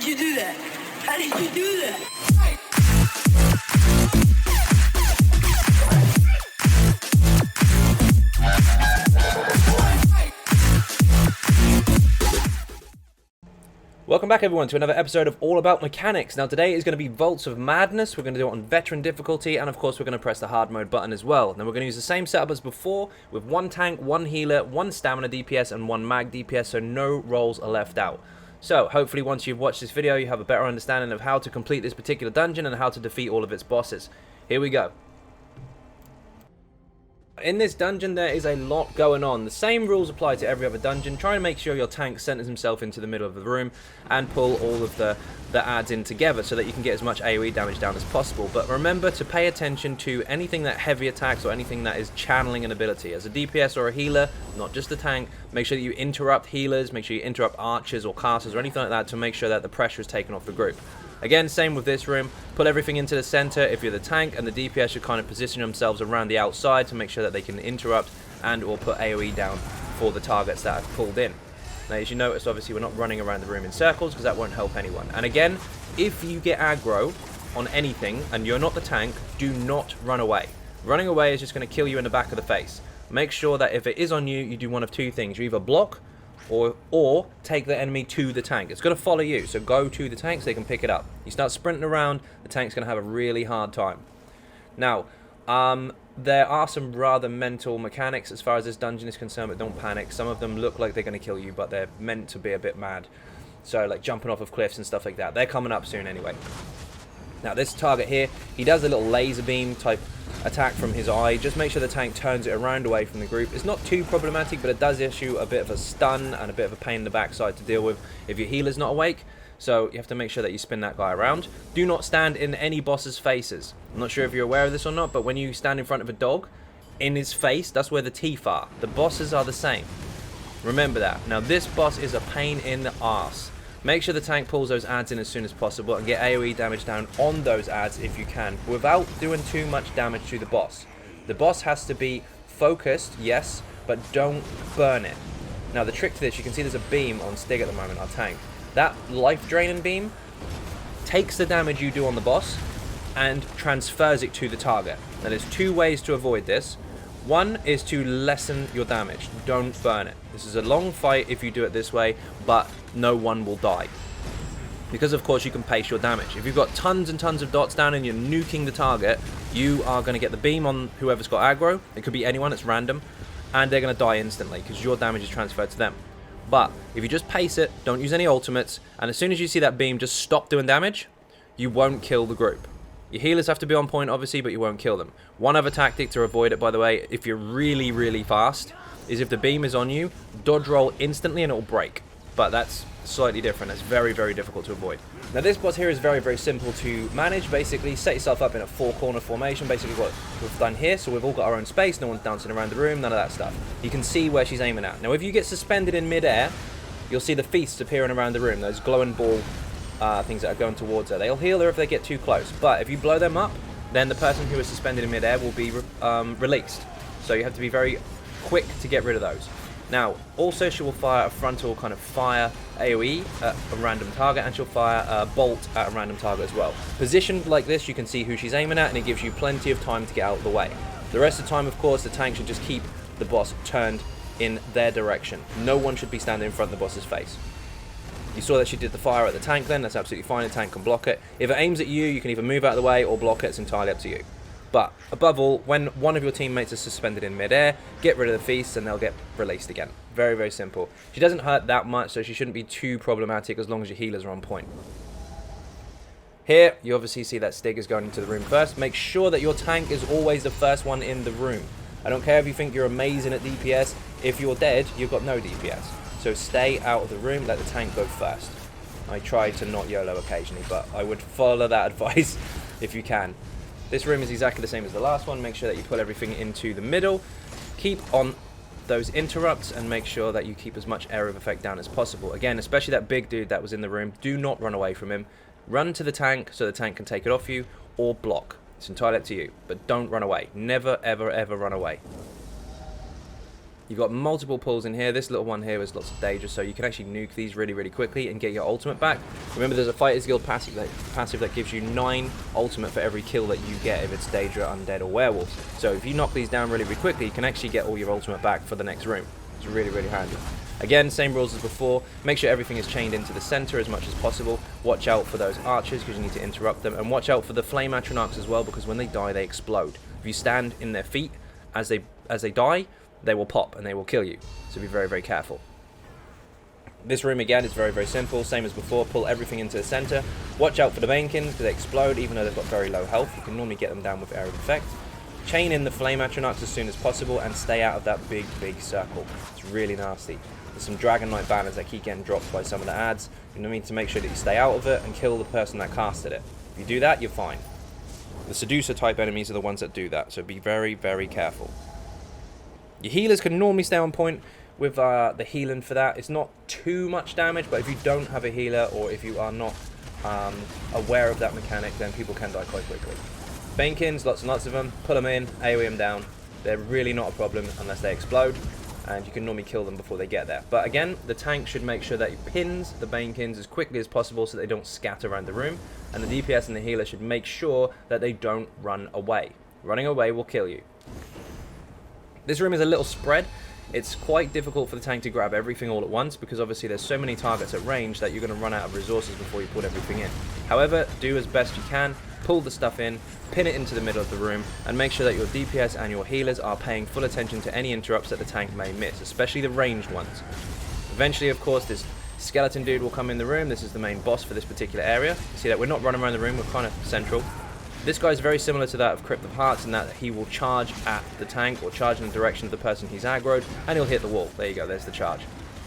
you do that? How did you do that? Welcome back everyone to another episode of All About Mechanics. Now today is going to be Vaults of Madness. We're going to do it on veteran difficulty, and of course we're going to press the hard mode button as well. Now we're going to use the same setup as before with one tank, one healer, one stamina DPS and one mag DPS, so no roles are left out. So hopefully once you've watched this video you have a better understanding of how to complete this particular dungeon and how to defeat all of its bosses. Here we go. In this dungeon there is a lot going on. The same rules apply to every other dungeon. Try and make sure your tank centers himself into the middle of the room and pull all of the adds in together so that you can get as much AoE damage down as possible. But remember to pay attention to anything that heavy attacks or anything that is channeling an ability. As a DPS or a healer, not just a tank, make sure that you interrupt healers, make sure you interrupt archers or casters or anything like that to make sure that the pressure is taken off the group. Again, same with this room. Put everything into the center if you're the tank, and the DPS should kind of position themselves around the outside to make sure that they can interrupt and or put AoE down for the targets that have pulled in. Now, as you notice, obviously we're not running around the room in circles because that won't help anyone. And again, if you get aggro on anything and you're not the tank, do not run away. Running away is just going to kill you in the back of the face. Make sure that if it is on you, you do one of two things. You either block or take the enemy to the tank. It's going to follow you, so go to the tank so they can pick it up. You start sprinting around, the tank's going to have a really hard time. Now, there are some rather mental mechanics as far as this dungeon is concerned, but don't panic. Some of them look like they're going to kill you, but they're meant to be a bit mad. So, like jumping off of cliffs and stuff like that. They're coming up soon anyway. Now, this target here, he does a little laser beam type attack from his eye. Just make sure the tank turns it around away from the group. It's not too problematic, but it does issue a bit of a stun and a bit of a pain in the backside to deal with if your healer's not awake. So you have to make sure that you spin that guy around. Do not stand in any boss's faces. I'm not sure if you're aware of this or not, but when you stand in front of a dog, in his face, that's where the teeth are. The bosses are the same. Remember that. Now, this boss is a pain in the arse. Make sure the tank pulls those adds in as soon as possible and get AoE damage down on those adds if you can, without doing too much damage to the boss. The boss has to be focused, yes, but don't burn it. Now, the trick to this, you can see there's a beam on Stig at the moment, our tank. That life draining beam takes the damage you do on the boss and transfers it to the target. Now, there's two ways to avoid this. One is to lessen your damage. Don't burn it. This is a long fight if you do it this way, but no one will die. Because, of course, you can pace your damage. If you've got tons and tons of dots down and you're nuking the target, you are going to get the beam on whoever's got aggro. It could be anyone, it's random. And they're going to die instantly because your damage is transferred to them. But if you just pace it, don't use any ultimates, and as soon as you see that beam just stop doing damage, you won't kill the group. Your healers have to be on point, obviously, but you won't kill them. One other tactic to avoid it, by the way, if you're really, really fast, is if the beam is on you, dodge roll instantly and it will break. But that's slightly different. That's very, very difficult to avoid. Now, this boss here is very, very simple to manage. Basically, set yourself up in a four-corner formation, basically what we've done here. So we've all got our own space, no one's dancing around the room, none of that stuff. You can see where she's aiming at. Now, if you get suspended in mid-air, you'll see the feasts appearing around the room, those glowing ball things that are going towards her. They'll heal her if they get too close, but if you blow them up, then the person who is suspended in midair will be released. So you have to be very quick to get rid of those. Now, also she will fire a frontal kind of fire AoE at a random target, and she'll fire a bolt at a random target as well. Positioned like this, you can see who she's aiming at, and it gives you plenty of time to get out of the way. The rest of the time, of course, the tank should just keep the boss turned in their direction. No one should be standing in front of the boss's face. You saw that she did the fire at the tank then, that's absolutely fine, the tank can block it. If it aims at you, you can either move out of the way or block it, it's entirely up to you. But, above all, when one of your teammates is suspended in mid-air, get rid of the feast and they'll get released again. Very, very simple. She doesn't hurt that much, so she shouldn't be too problematic as long as your healers are on point. Here, you obviously see that Stig is going into the room first. Make sure that your tank is always the first one in the room. I don't care if you think you're amazing at DPS, if you're dead, you've got no DPS. So stay out of the room, let the tank go first. I try to not YOLO occasionally, but I would follow that advice if you can. This room is exactly the same as the last one. Make sure that you put everything into the middle. Keep on those interrupts and make sure that you keep as much area of effect down as possible. Again, especially that big dude that was in the room, do not run away from him. Run to the tank so the tank can take it off you, or block. It's entirely up to you, but don't run away. Never, ever, ever run away. You've got multiple pulls in here. This little one here is lots of danger, so you can actually nuke these really, really quickly and get your ultimate back. Remember, there's a Fighter's Guild passive that gives you 9 ultimate for every kill that you get if it's Daedra, Undead, or Werewolves. So if you knock these down really, really quickly, you can actually get all your ultimate back for the next room. It's really, really handy. Again, same rules as before. Make sure everything is chained into the center as much as possible. Watch out for those archers because you need to interrupt them. And watch out for the flame atronachs as well, because when they die, they explode. If you stand in their feet as they die, they will pop and they will kill you. So be very, very careful. This room again is very, very simple. Same as before. Pull everything into the center. Watch out for the Bankins because they explode even though they've got very low health. You can normally get them down with Area of Effect. Chain in the flame atronachs as soon as possible and stay out of that big, big circle. It's really nasty. There's some Dragon Knight banners that keep getting dropped by some of the ads. You need to make sure that you stay out of it and kill the person that casted it. If you do that, you're fine. The Seducer type enemies are the ones that do that, so be very, very careful. Your healers can normally stay on point with the healing for that. It's not too much damage, but if you don't have a healer or if you are not aware of that mechanic, then people can die quite quickly. Bankins, lots and lots of them. Pull them in, AoE them down. They're really not a problem unless they explode, and you can normally kill them before they get there. But again, the tank should make sure that it pins the Bankins as quickly as possible so they don't scatter around the room, and the DPS and the healer should make sure that they don't run away. Running away will kill you. This room is a little spread. It's quite difficult for the tank to grab everything all at once because obviously there's so many targets at range that you're going to run out of resources before you put everything in. However, do as best you can, pull the stuff in, pin it into the middle of the room, and make sure that your DPS and your healers are paying full attention to any interrupts that the tank may miss, especially the ranged ones. Eventually, of course, this skeleton dude will come in the room. This is the main boss for this particular area. You see that we're not running around the room, we're kind of central. This guy is very similar to that of Crypt of Hearts in that he will charge at the tank or charge in the direction of the person he's aggroed, and he'll hit the wall. There you go, there's the charge.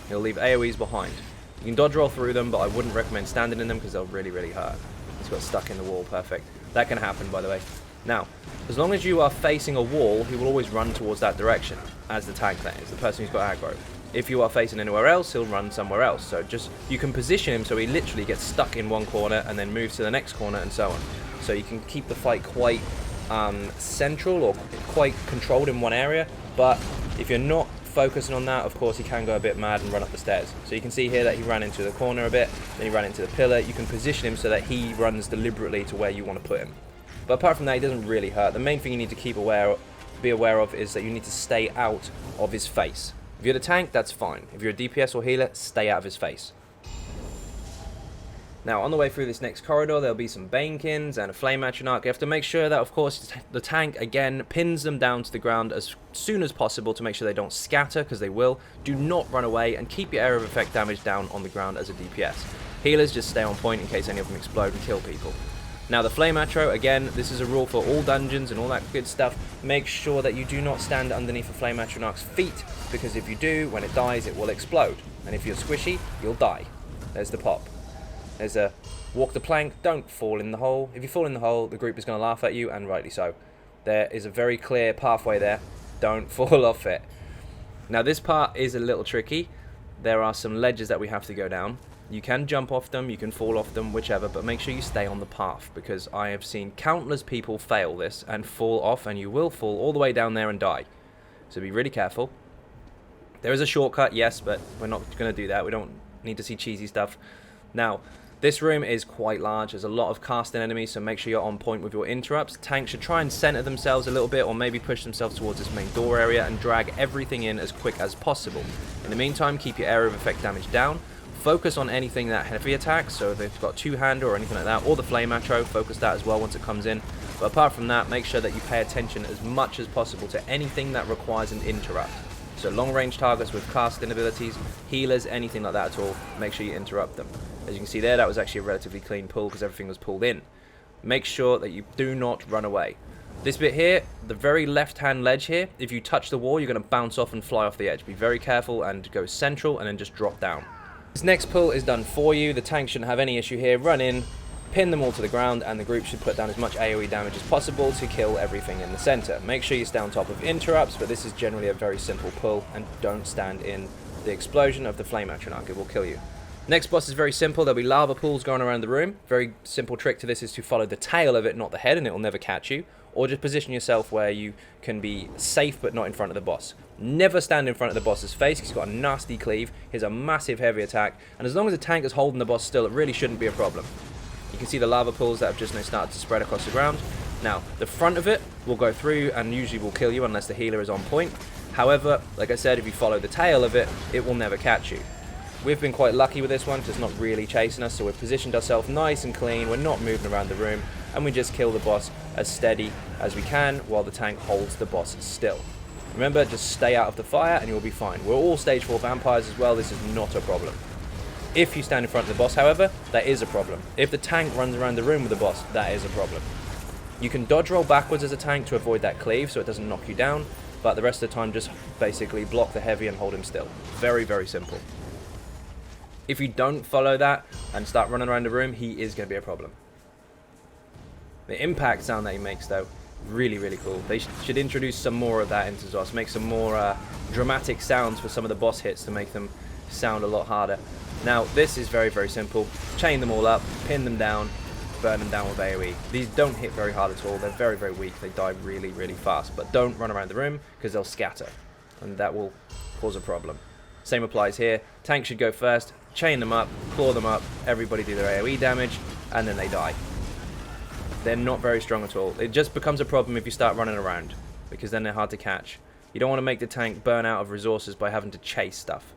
He'll leave AoEs behind. You can dodge roll through them, but I wouldn't recommend standing in them because they'll really, really hurt. He's got stuck in the wall, perfect. That can happen, by the way. Now, as long as you are facing a wall, he will always run towards that direction, as the tank that is, the person who's got aggro. If you are facing anywhere else, he'll run somewhere else. So you can position him so he literally gets stuck in one corner and then moves to the next corner and so on. So you can keep the fight quite central or quite controlled in one area, but if you're not focusing on that, of course he can go a bit mad and run up the stairs. So you can see here that he ran into the corner a bit, then he ran into the pillar. You can position him so that he runs deliberately to where you want to put him. But apart from that, he doesn't really hurt. The main thing you need to be aware of is that you need to stay out of his face. If you're the tank, that's fine. If you're a DPS or healer, stay out of his face. Now, on the way through this next corridor, there'll be some Bankins and a Flame Atronach. You have to make sure that, of course, the tank, again, pins them down to the ground as soon as possible to make sure they don't scatter, because they will. Do not run away, and keep your area of effect damage down on the ground as a DPS. Healers, just stay on point in case any of them explode and kill people. Now, the Flame Atro, again, this is a rule for all dungeons and all that good stuff. Make sure that you do not stand underneath a Flame Atronach's feet, because if you do, when it dies, it will explode. And if you're squishy, you'll die. There's the pop. There's a walk the plank, don't fall in the hole. If you fall in the hole, the group is going to laugh at you, and rightly so. There is a very clear pathway there. Don't fall off it. Now, this part is a little tricky. There are some ledges that we have to go down. You can jump off them, you can fall off them, whichever, but make sure you stay on the path, because I have seen countless people fail this and fall off, and you will fall all the way down there and die. So be really careful. There is a shortcut, yes, but we're not going to do that. We don't need to see cheesy stuff. Now, this room is quite large. There's a lot of casting enemies, so make sure you're on point with your interrupts. Tanks should try and center themselves a little bit, or maybe push themselves towards this main door area and drag everything in as quick as possible. In the meantime, keep your area of effect damage down. Focus on anything that heavy attacks, so if they've got two-hander or anything like that, or the Flame Atro, focus that as well once it comes in. But apart from that, make sure that you pay attention as much as possible to anything that requires an interrupt. So long-range targets with casting abilities, healers, anything like that at all, make sure you interrupt them. As you can see there, that was actually a relatively clean pull because everything was pulled in. Make sure that you do not run away. This bit here, the very left-hand ledge here, if you touch the wall, you're going to bounce off and fly off the edge. Be very careful and go central and then just drop down. This next pull is done for you. The tank shouldn't have any issue here. Run in, pin them all to the ground, and the group should put down as much AoE damage as possible to kill everything in the center. Make sure you stay on top of interrupts, but this is generally a very simple pull, and don't stand in the explosion of the Flame Atronach. It will kill you. Next boss is very simple. There'll be lava pools going around the room. Very simple trick to this is to follow the tail of it, not the head, and it will never catch you. or just position yourself where you can be safe but not in front of the boss. Never stand in front of the boss's face because he's got a nasty cleave. He's a massive heavy attack, and as long as the tank is holding the boss still, it really shouldn't be a problem. You can see the lava pools that have just now started to spread across the ground. Now, the front of it will go through and usually will kill you unless the healer is on point. However, like I said, if you follow the tail of it, it will never catch you. We've been quite lucky with this one because it's not really chasing us, so we've positioned ourselves nice and clean. We're not moving around the room, and we just kill the boss as steady as we can while the tank holds the boss still. Remember, just stay out of the fire and you'll be fine. We're all stage 4 vampires as well. This is not a problem. If you stand in front of the boss, however, that is a problem. If the tank runs around the room with the boss, that is a problem. You can dodge roll backwards as a tank to avoid that cleave so it doesn't knock you down, but the rest of the time just basically block the heavy and hold him still. Very, very simple. If you don't follow that and start running around the room, he is going to be a problem. The impact sound that he makes, though, really, really cool. They should introduce some more of that into ZOS. Make some more dramatic sounds for some of the boss hits to make them sound a lot harder. Now, this is very, very simple. Chain them all up, pin them down, burn them down with AoE. These don't hit very hard at all. They're very, very weak. They die really, really fast. But don't run around the room because they'll scatter, and that will cause a problem. Same applies here. Tank should go first. Chain them up, claw them up, everybody do their AoE damage, and then they die. They're not very strong at all. It just becomes a problem if you start running around, because then they're hard to catch. You don't want to make the tank burn out of resources by having to chase stuff.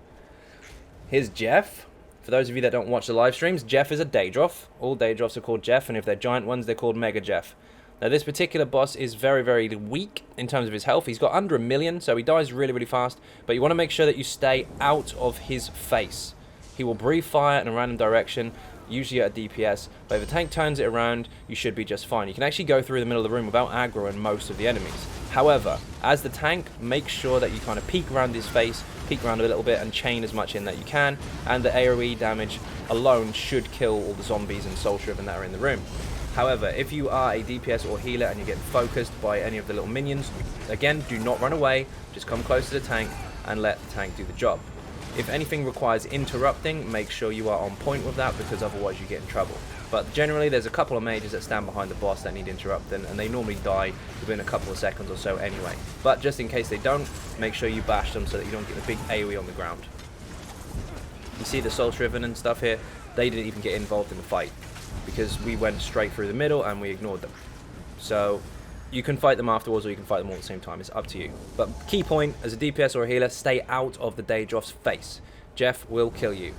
Here's Jeff. For those of you that don't watch the live streams, Jeff is a Daedroth. All Daedroths are called Jeff, and if they're giant ones, they're called Mega Jeff. Now, this particular boss is very, very weak in terms of his health. He's got under 1 million, so he dies really, really fast, but you want to make sure that you stay out of his face. He will breathe fire in a random direction, usually at a DPS, but if the tank turns it around, you should be just fine. You can actually go through the middle of the room without aggroing most of the enemies. However, as the tank, make sure that you kind of peek around his face, peek around a little bit, and chain as much in that you can, and the AoE damage alone should kill all the zombies and soul shriven that are in the room. However, if you are a DPS or healer and you're getting focused by any of the little minions, again, do not run away, just come close to the tank and let the tank do the job. If anything requires interrupting, make sure you are on point with that, because otherwise you get in trouble. But generally there's a couple of mages that stand behind the boss that need interrupting, and they normally die within a couple of seconds or so anyway. But just in case they don't, make sure you bash them so that you don't get the big AoE on the ground. You see the soul shriven and stuff here, they didn't even get involved in the fight, because we went straight through the middle and we ignored them. So you can fight them afterwards, or you can fight them all at the same time. It's up to you. But key point, as a DPS or a healer, stay out of the Daedroth's face. Jeff will kill you.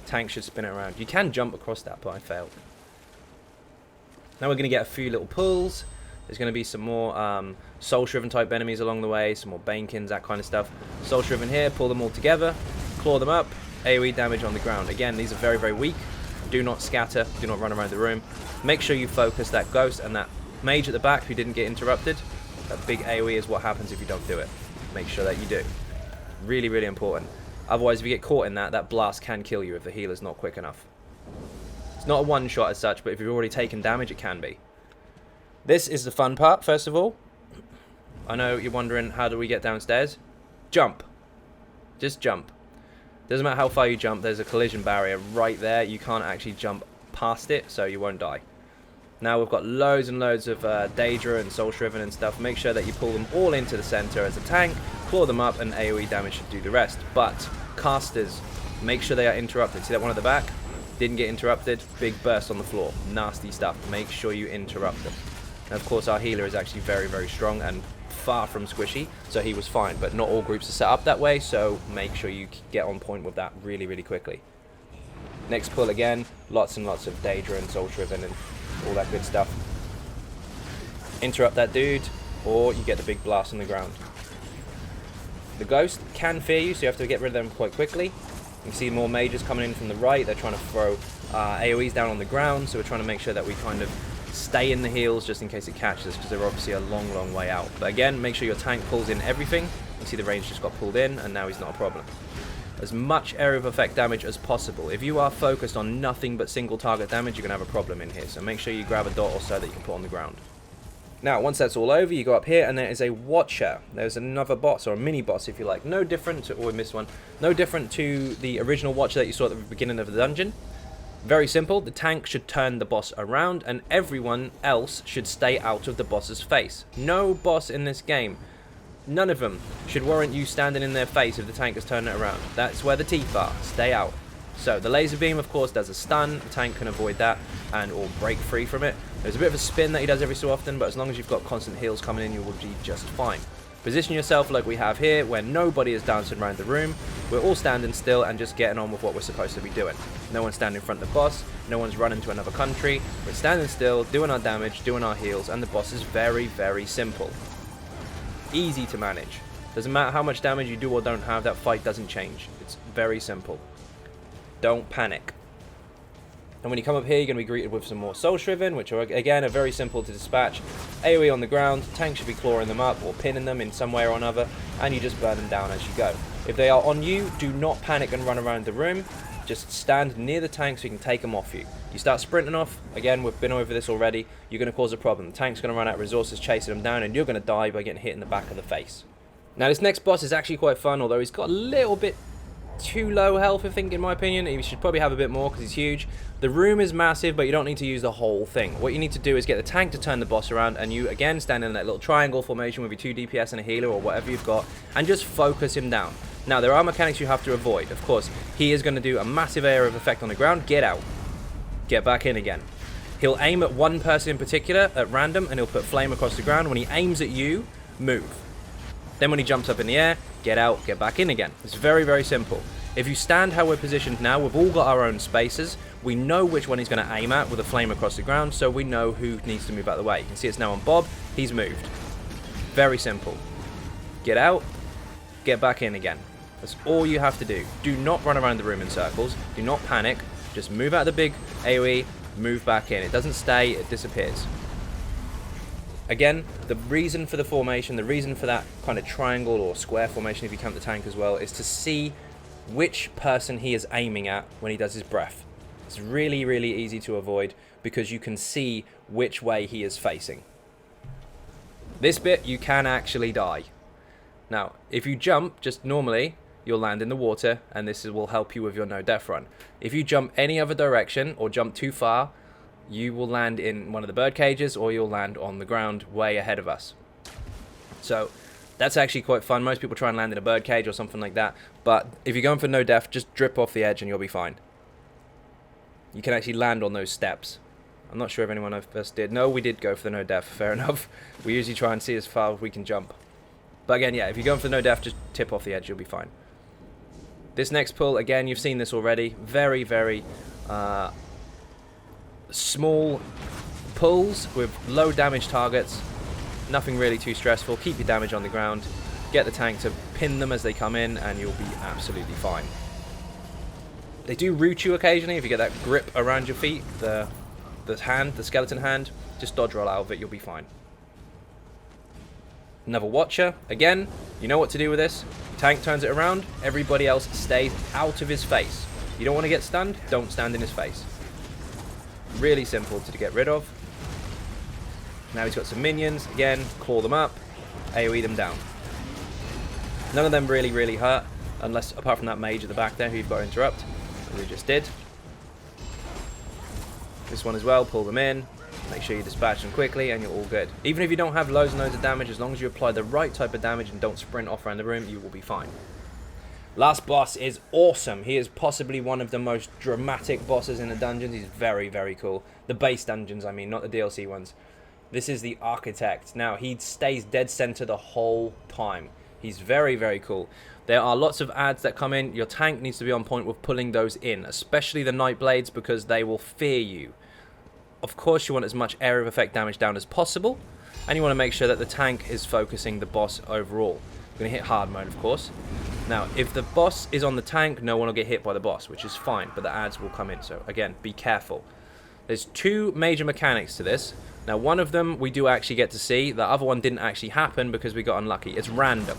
Tank should spin it around. You can jump across that, but I failed. Now we're going to get a few little pulls. There's going to be some more soul-shriven type enemies along the way, some more Banekins, that kind of stuff. Soul-shriven here, pull them all together, claw them up, AoE damage on the ground. Again, these are very, very weak. Do not scatter, do not run around the room. Make sure you focus that ghost and that mage at the back who didn't get interrupted. That big AoE is what happens if you don't do it. Make sure that you do. Really, really important. Otherwise, if you get caught in that, that blast can kill you if the healer's not quick enough. It's not a one-shot as such, but if you've already taken damage, it can be. This is the fun part, first of all. I know you're wondering, how do we get downstairs? Jump. Just jump. Doesn't matter how far you jump, there's a collision barrier right there. You can't actually jump past it, so you won't die. Now we've got loads and loads of Daedra and Soul Shriven and stuff. Make sure that you pull them all into the center as a tank, claw them up, and AoE damage should do the rest. But casters, make sure they are interrupted. See that one at the back? Didn't get interrupted. Big burst on the floor. Nasty stuff. Make sure you interrupt them. And of course our healer is actually very, very strong and far from squishy, so he was fine. But not all groups are set up that way, so make sure you get on point with that really, really quickly. Next pull again. Lots and lots of Daedra and Soul Shriven and all that good stuff. Interrupt that dude, or you get the big blast on the ground. The ghost can fear you, so you have to get rid of them quite quickly. You can see more mages coming in from the right. They're trying to throw AoEs down on the ground, so we're trying to make sure that we kind of stay in the heals just in case it catches us, because they're obviously a long, long way out. But again, make sure your tank pulls in everything. You see the range just got pulled in, and now he's not a problem. As much area of effect damage as possible. If you are focused on nothing but single target damage, you're going to have a problem in here. So make sure you grab a dot or so that you can put on the ground. Now, once that's all over, you go up here and there is a Watcher. There's another boss, or a mini boss if you like. No different to, oh, we missed one. No different to the original Watcher that you saw at the beginning of the dungeon. Very simple, the tank should turn the boss around and everyone else should stay out of the boss's face. No boss in this game, none of them, should warrant you standing in their face if the tank is turning it around. That's where the teeth are, stay out. So the laser beam of course does a stun, the tank can avoid that and or break free from it. There's a bit of a spin that he does every so often, but as long as you've got constant heals coming in, you will be just fine. Position yourself like we have here, where nobody is dancing around the room. We're all standing still and just getting on with what we're supposed to be doing. No one's standing in front of the boss, no one's running to another country. We're standing still, doing our damage, doing our heals, and the boss is very, very simple. Easy to manage. Doesn't matter how much damage you do or don't have, that fight doesn't change. It's very simple. Don't panic. And when you come up here, you're going to be greeted with some more Soul Shriven, which are, again, are very simple to dispatch. AoE on the ground, tank should be clawing them up or pinning them in some way or another, and you just burn them down as you go. If they are on you, do not panic and run around the room. Just stand near the tank so you can take them off you. You start sprinting off, again, we've been over this already, you're going to cause a problem. The tank's going to run out of resources chasing them down, and you're going to die by getting hit in the back of the face. Now, this next boss is actually quite fun, although he's got a little bit too low health, I think, in my opinion. He should probably have a bit more because he's huge. The room is massive, but you don't need to use the whole thing. What you need to do is get the tank to turn the boss around, and you again stand in that little triangle formation with your 2 DPS and a healer or whatever you've got, and just focus him down. Now, there are mechanics you have to avoid. Of course, he is going to do a massive area of effect on the ground. Get out. Get back in again. He'll aim at one person in particular at random, and he'll put flame across the ground. When he aims at you, move. Then when he jumps up in the air, get out, get back in again. It's very, very simple. If you stand how we're positioned now, we've all got our own spaces. We know which one he's going to aim at with a flame across the ground, so we know who needs to move out of the way. You can see it's now on Bob. He's moved. Very simple. Get out, get back in again. That's all you have to do. Do not run around the room in circles. Do not panic. Just move out of the big AoE, move back in. It doesn't stay, it disappears. Again, the reason for the formation, the reason for that kind of triangle or square formation, if you count the tank as well, is to see which person he is aiming at when he does his breath. It's really, really easy to avoid because you can see which way he is facing. This bit, you can actually die. Now, if you jump just normally, you'll land in the water, and this will help you with your no death run. If you jump any other direction or jump too far, you will land in one of the bird cages or you'll land on the ground way ahead of us. So that's actually quite fun. Most people try and land in a bird cage or something like that, but if you're going for no death, just drip off the edge and you'll be fine. You can actually land on those steps. I'm not sure if anyone of us did. No, we did go for the no death, fair enough. We usually try and see as far as we can jump. But again, yeah, if you're going for the no death, just tip off the edge, you'll be fine. This next pull, again, you've seen this already. Very, very small pulls with low damage targets. Nothing really too stressful. Keep your damage on the ground. Get the tank to pin them as they come in, and you'll be absolutely fine. They do root you occasionally if you get that grip around your feet, the hand, the skeleton hand. Just dodge roll out of it, you'll be fine. Another Watcher. Again, you know what to do with this. Tank turns it around, everybody else stays out of his face. You don't want to get stunned, don't stand in his face. Really simple to get rid of. Now he's got some minions. Again, claw them up, AoE them down. None of them really hurt, unless apart from that mage at the back there who you've got to interrupt, as we just did. This one as well, pull them in. Make sure you dispatch them quickly and you're all good. Even if you don't have loads and loads of damage, as long as you apply the right type of damage and don't sprint off around the room, you will be fine. Last boss is awesome. He is possibly one of the most dramatic bosses in the dungeons. He's very cool. The base dungeons, I mean, not the DLC ones. This is the Architect. Now, he stays dead center the whole time. He's very cool. There are lots of ads that come in. Your tank needs to be on point with pulling those in, especially the Night Blades, because they will fear you. Of course, you want as much area of effect damage down as possible, and you want to make sure that the tank is focusing the boss overall. We're going to hit hard mode, of course. Now, if the boss is on the tank, no one will get hit by the boss, which is fine, but the ads will come in, so again, be careful. There's two major mechanics to this. Now, one of them we do actually get to see. The other one didn't actually happen because we got unlucky. It's random.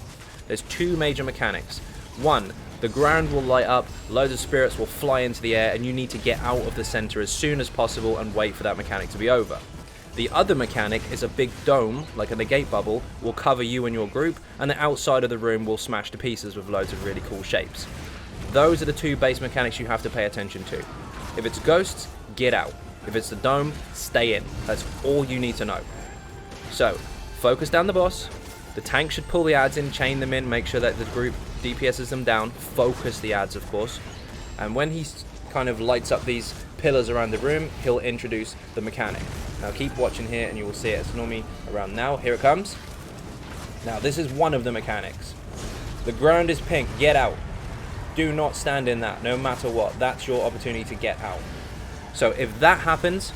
There's two major mechanics. One, the ground will light up, loads of spirits will fly into the air, and you need to get out of the center as soon as possible and wait for that mechanic to be over. The other mechanic is a big dome, like a negate bubble, will cover you and your group, and the outside of the room will smash to pieces with loads of really cool shapes. Those are the two base mechanics you have to pay attention to. If it's ghosts, get out. If it's the dome, stay in. That's all you need to know. So, focus down the boss. The tank should pull the adds in, chain them in, make sure that the group DPSs them down. Focus the adds, of course. And when he kind of lights up these pillars around the room, he'll introduce the mechanic. Now keep watching here and you will see it. It's normally around now. Here it comes. Now this is one of the mechanics. The ground is pink. Get out. Do not stand in that, no matter what. That's your opportunity to get out. So if that happens,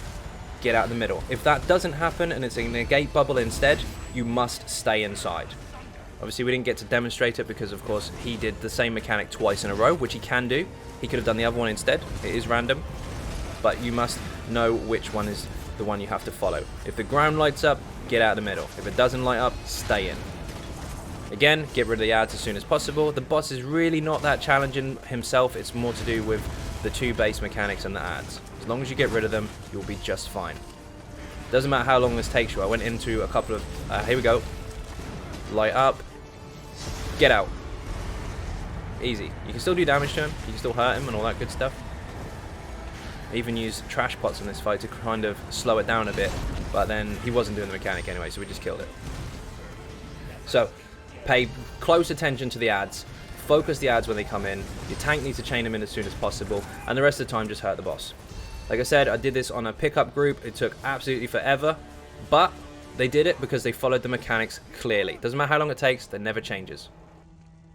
get out of the middle. If that doesn't happen and it's a negate bubble instead, you must stay inside. Obviously we didn't get to demonstrate it because of course he did the same mechanic twice in a row, which he can do. He could have done the other one instead. It is random, but you must know which one is the one you have to follow. If the ground lights up, get out of the middle. If it doesn't light up, stay in. Again, get rid of the adds as soon as possible. The boss is really not that challenging himself. It's more to do with the two base mechanics and the adds. As long as you get rid of them, you'll be just fine. Doesn't matter how long this takes you. I went into a couple of... here we go. Light up. Get out. Easy. You can still do damage to him. You can still hurt him and all that good stuff. I even used trash pots in this fight to kind of slow it down a bit. But then he wasn't doing the mechanic anyway, so we just killed it. So, pay close attention to the adds. Focus the adds when they come in. Your tank needs to chain them in as soon as possible. And the rest of the time, just hurt the boss. Like I said, I did this on a pickup group. It took absolutely forever. But they did it because they followed the mechanics clearly. Doesn't matter how long it takes, it never changes.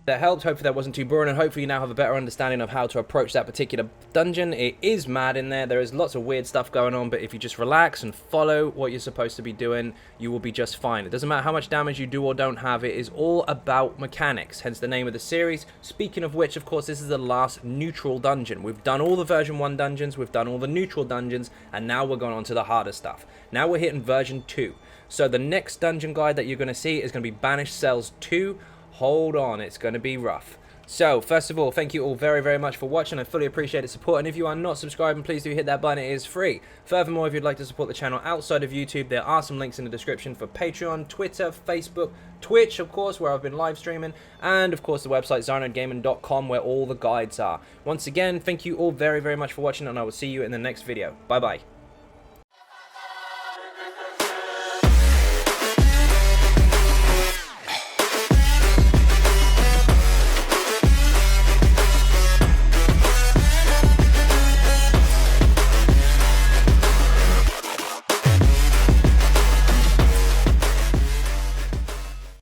That helped. Hopefully that wasn't too boring, and hopefully you now have a better understanding of how to approach that particular dungeon. It is mad in there. There is lots of weird stuff going on, but if you just relax and follow what you're supposed to be doing, you will be just fine. It doesn't matter how much damage you do or don't have. It is all about mechanics, hence the name of the series. Speaking of which, of course, this is the last neutral dungeon. We've done all the version 1 dungeons, we've done all the neutral dungeons, and now we're going on to the harder stuff. Now we're hitting version 2. So the next dungeon guide that you're going to see is going to be Banished Cells 2. Hold on, it's going to be rough. So, first of all, thank you all very, very much for watching. I fully appreciate the support, and if you are not subscribing, please do hit that button. It is free. Furthermore, if you'd like to support the channel outside of YouTube, there are some links in the description for Patreon, Twitter, Facebook, Twitch, of course, where I've been live streaming, and, of course, the website xynodegaming.com, where all the guides are. Once again, thank you all very, very much for watching, and I will see you in the next video. Bye-bye.